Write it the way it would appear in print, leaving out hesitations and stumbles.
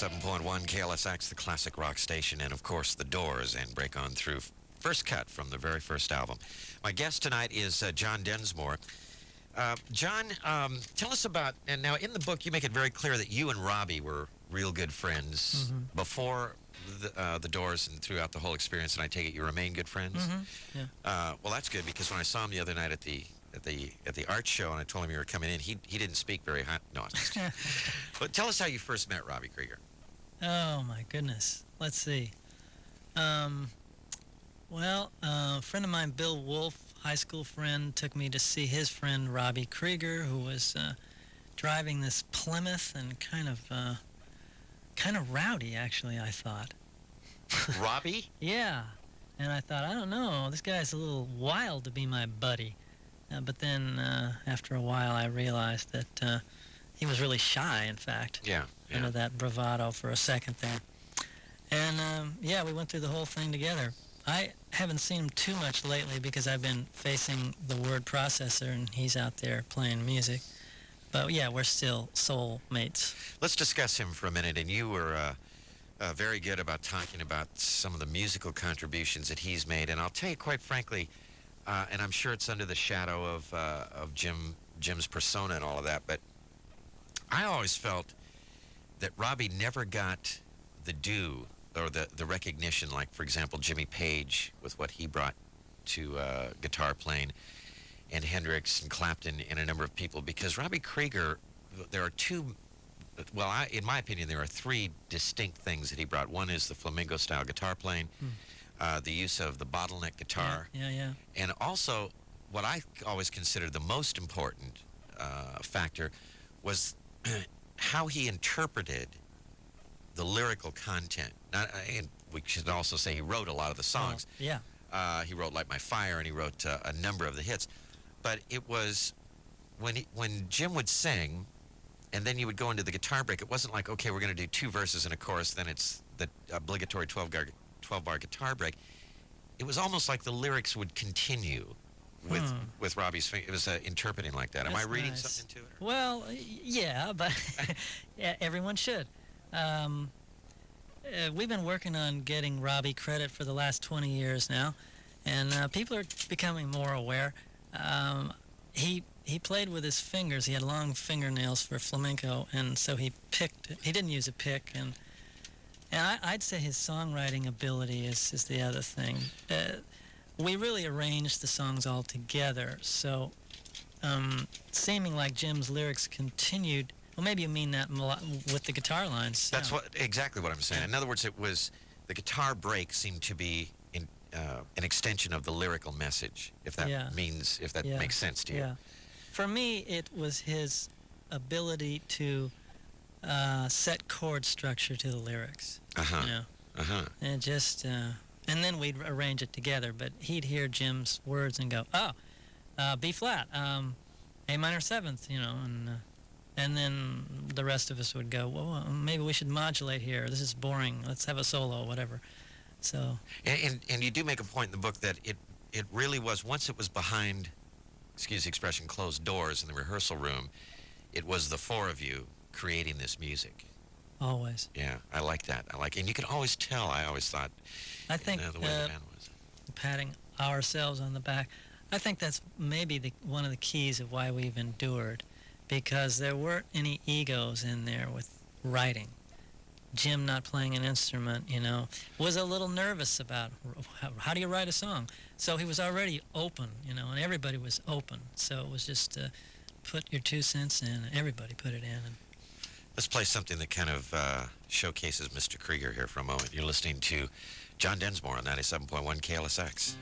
97.1 KLSX, the classic rock station, and of course The Doors and Break On Through. First cut from the very first album. My guest tonight is John Densmore. John, tell us about, and now in the book you make it very clear that you and Robbie were real good friends before the Doors and throughout the whole experience, and I take it you remain good friends? Yeah. Well, that's good, because when I saw him the other night at the art show and I told him you were coming in, he didn't speak very high. No, I'm just kidding. But tell us how you first met Robbie Krieger. Oh, my goodness. Let's see. Well, a friend of mine, Bill Wolf, high school friend, took me to see his friend Robbie Krieger, who was driving this Plymouth and kind of rowdy, actually, I thought. Robbie? Yeah. And I thought, I don't know, this guy's a little wild to be my buddy. But then after a while, I realized that he was really shy, in fact. Yeah. Under that bravado for a second there. And, yeah, we went through the whole thing together. I haven't seen him too much lately because I've been facing the word processor and he's out there playing music. But, yeah, we're still soul mates. Let's discuss him for a minute. And you were very good about talking about some of the musical contributions that he's made. And I'll tell you, quite frankly, and I'm sure it's under the shadow of Jim's persona and all of that, but I always felt that Robbie never got the due or the recognition, like, for example, Jimmy Page with what he brought to guitar playing, and Hendrix and Clapton and a number of people, because Robbie Krieger, there are in my opinion, there are three distinct things that he brought. One is the flamenco-style guitar playing, the use of the bottleneck guitar, Yeah. and also what I always considered the most important factor was how he interpreted the lyrical content. And we should also say he wrote a lot of the songs. Yeah. He wrote Light My Fire, and he wrote a number of the hits. But it was when Jim would sing, and then you would go into the guitar break, it wasn't like, okay, we're going to do two verses and a chorus, then it's the obligatory 12-bar guitar break. It was almost like the lyrics would continue with Robbie's finger. It was interpreting like that. Am I reading something to it? Well, yeah, but yeah, everyone should. We've been working on getting Robbie credit for the last 20 years now, and people are becoming more aware. He played with his fingers. He had long fingernails for flamenco, and so he didn't use a pick, and I'd say his songwriting ability is the other thing. We really arranged the songs all together, so seeming like Jim's lyrics continued. Well, maybe you mean that with the guitar lines. That's exactly what I'm saying. In other words, it was the guitar break seemed to be an extension of the lyrical message, if that makes sense to you. Yeah. For me, it was his ability to set chord structure to the lyrics. You know? And just and then we'd arrange it together. But he'd hear Jim's words and go, "Oh, B flat, A minor seventh," you know, and then the rest of us would go, "Well, maybe we should modulate here. This is boring. Let's have a solo, whatever." So. And you do make a point in the book that it really was, once it was behind, excuse the expression, closed doors in the rehearsal room, it was the four of you creating this music. Always. Yeah, I like that. And you could always tell, I always thought, I think the way the band was. Patting ourselves on the back, I think that's maybe one of the keys of why we've endured, because there weren't any egos in there with writing. Jim not playing an instrument, you know, was a little nervous about how do you write a song. So he was already open, you know, and everybody was open. So it was just put your 2 cents in, and everybody put it in. And let's play something that kind of showcases Mr. Krieger here for a moment. You're listening to John Densmore on 97.1 KLSX.